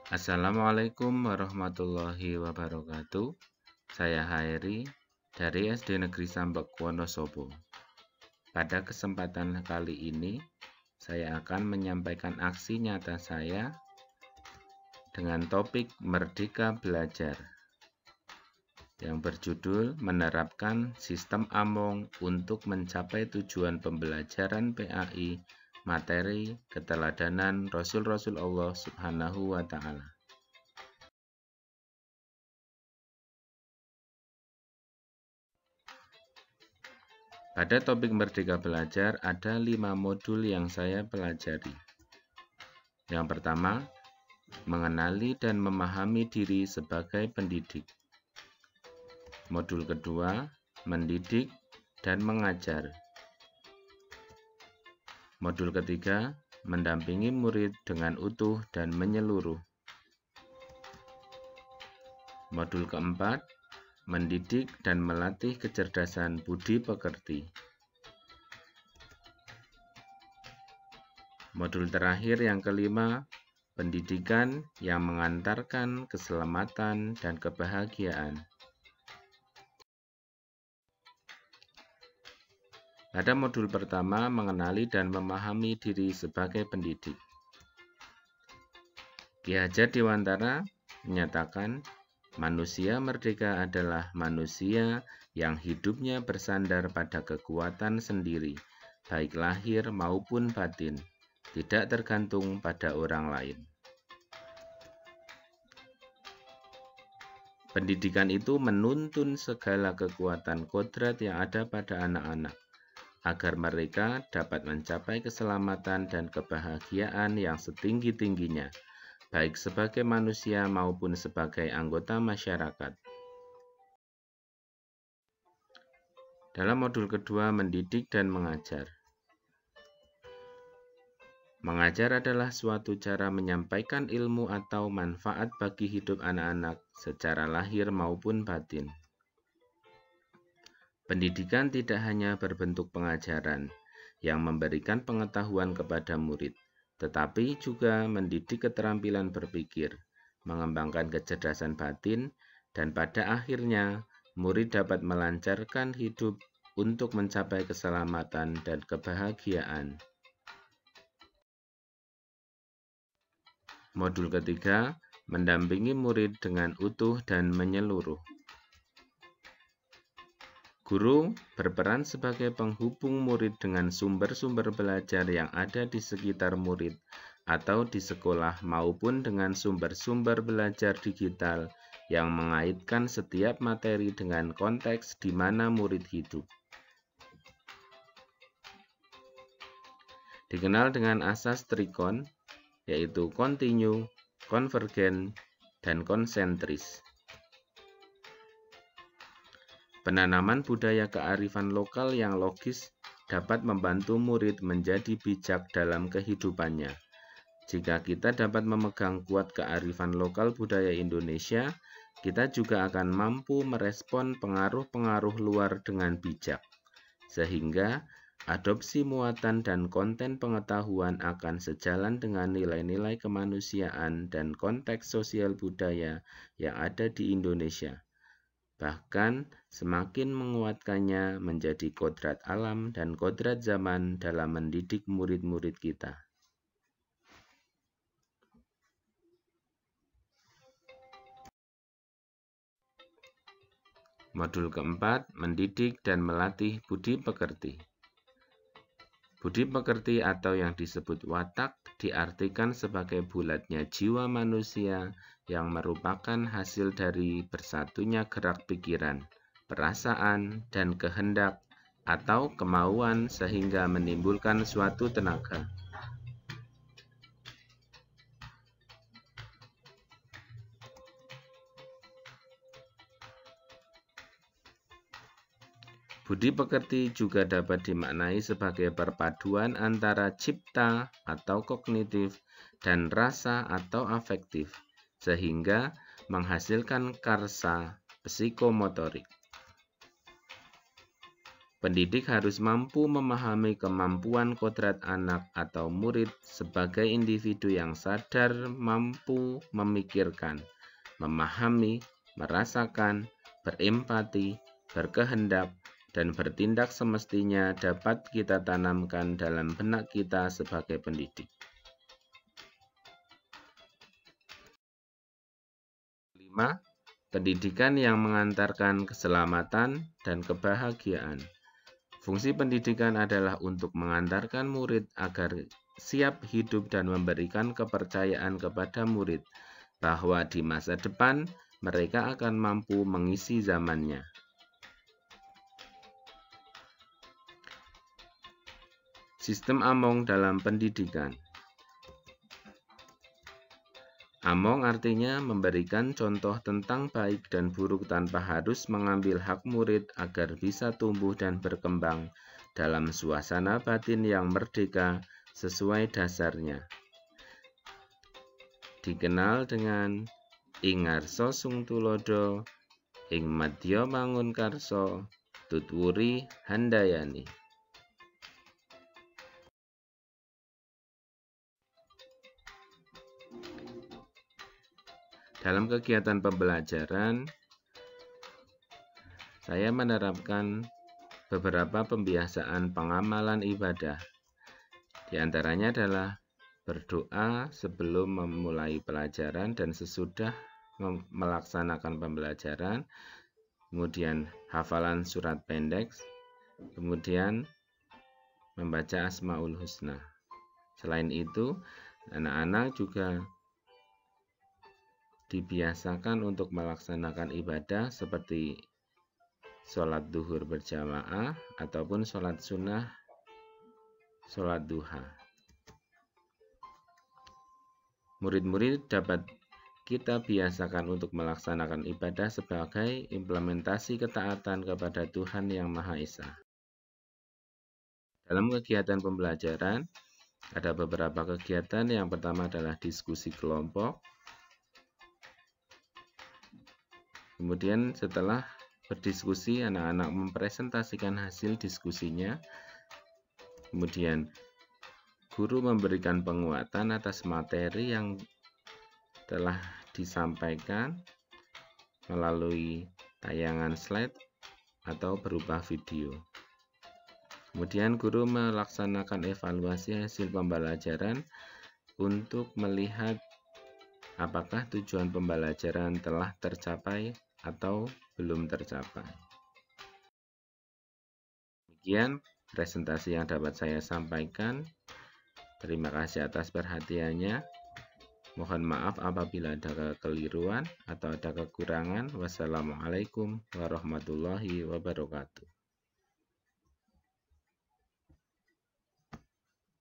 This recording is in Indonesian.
Assalamualaikum warahmatullahi wabarakatuh. Saya Hairi dari SD Negeri Sambek Wonosobo. Pada kesempatan kali ini, saya akan menyampaikan aksi nyata saya dengan topik Merdeka Belajar yang berjudul menerapkan sistem Among untuk mencapai tujuan pembelajaran PAI materi keteladanan Rasul-Rasul Allah Subhanahu wa Ta'ala. Pada topik Merdeka Belajar ada 5 modul yang saya pelajari. Yang pertama, mengenali dan memahami diri sebagai pendidik. Modul kedua, mendidik dan mengajar. Modul ketiga, mendampingi murid dengan utuh dan menyeluruh. Modul keempat, mendidik dan melatih kecerdasan budi pekerti. Modul terakhir yang kelima, pendidikan yang mengantarkan keselamatan dan kebahagiaan. Pada modul pertama, mengenali dan memahami diri sebagai pendidik. Ki Hajar Dewantara menyatakan, manusia merdeka adalah manusia yang hidupnya bersandar pada kekuatan sendiri, baik lahir maupun batin, tidak tergantung pada orang lain. Pendidikan itu menuntun segala kekuatan kodrat yang ada pada anak-anak, agar mereka dapat mencapai keselamatan dan kebahagiaan yang setinggi-tingginya, baik sebagai manusia maupun sebagai anggota masyarakat. Dalam modul kedua, mendidik dan mengajar. Mengajar adalah suatu cara menyampaikan ilmu atau manfaat bagi hidup anak-anak secara lahir maupun batin. Pendidikan tidak hanya berbentuk pengajaran yang memberikan pengetahuan kepada murid, tetapi juga mendidik keterampilan berpikir, mengembangkan kecerdasan batin, dan pada akhirnya murid dapat melancarkan hidup untuk mencapai keselamatan dan kebahagiaan. Modul ketiga, mendampingi murid dengan utuh dan menyeluruh. Guru berperan sebagai penghubung murid dengan sumber-sumber belajar yang ada di sekitar murid atau di sekolah maupun dengan sumber-sumber belajar digital yang mengaitkan setiap materi dengan konteks di mana murid hidup. Dikenal dengan asas trikon, yaitu kontinu, konvergen, dan konsentris. Penanaman budaya kearifan lokal yang logis dapat membantu murid menjadi bijak dalam kehidupannya. Jika kita dapat memegang kuat kearifan lokal budaya Indonesia, kita juga akan mampu merespon pengaruh-pengaruh luar dengan bijak, sehingga adopsi muatan dan konten pengetahuan akan sejalan dengan nilai-nilai kemanusiaan dan konteks sosial budaya yang ada di Indonesia. Bahkan semakin menguatkannya menjadi kodrat alam dan kodrat zaman dalam mendidik murid-murid kita. Modul keempat, mendidik dan melatih budi pekerti. Budi pekerti atau yang disebut watak diartikan sebagai bulatnya jiwa manusia yang merupakan hasil dari bersatunya gerak pikiran, perasaan, dan kehendak atau kemauan sehingga menimbulkan suatu tenaga. Budi pekerti juga dapat dimaknai sebagai perpaduan antara cipta atau kognitif dan rasa atau afektif, sehingga menghasilkan karsa psikomotorik. Pendidik harus mampu memahami kemampuan kodrat anak atau murid sebagai individu yang sadar, mampu memikirkan, memahami, merasakan, berempati, berkehendak, dan bertindak semestinya dapat kita tanamkan dalam benak kita sebagai pendidik. 5. Pendidikan yang mengantarkan keselamatan dan kebahagiaan. Fungsi pendidikan adalah untuk mengantarkan murid agar siap hidup dan memberikan kepercayaan kepada murid bahwa di masa depan mereka akan mampu mengisi zamannya. Sistem Among dalam pendidikan. Among artinya memberikan contoh tentang baik dan buruk tanpa harus mengambil hak murid agar bisa tumbuh dan berkembang dalam suasana batin yang merdeka sesuai dasarnya. Dikenal dengan ing ngarsa sung tulodo, ing madya mangun karso, tutwuri handayani. Dalam kegiatan pembelajaran, saya menerapkan beberapa pembiasaan pengamalan ibadah. Di antaranya adalah berdoa sebelum memulai pelajaran dan sesudah melaksanakan pembelajaran, kemudian hafalan surat pendek, kemudian membaca Asmaul Husna. Selain itu, anak-anak juga dibiasakan untuk melaksanakan ibadah seperti sholat duhur berjamaah ataupun sholat sunnah, sholat duha. Murid-murid dapat kita biasakan untuk melaksanakan ibadah sebagai implementasi ketaatan kepada Tuhan Yang Maha Esa. Dalam kegiatan pembelajaran, ada beberapa kegiatan. Yang pertama adalah diskusi kelompok. Kemudian setelah berdiskusi, anak-anak mempresentasikan hasil diskusinya. Kemudian guru memberikan penguatan atas materi yang telah disampaikan melalui tayangan slide atau berupa video. Kemudian guru melaksanakan evaluasi hasil pembelajaran untuk melihat apakah tujuan pembelajaran telah tercapai atau belum tercapai. Demikian presentasi yang dapat saya sampaikan. Terima kasih atas perhatiannya. Mohon maaf apabila ada kekeliruan atau ada kekurangan. Wassalamualaikum warahmatullahi wabarakatuh.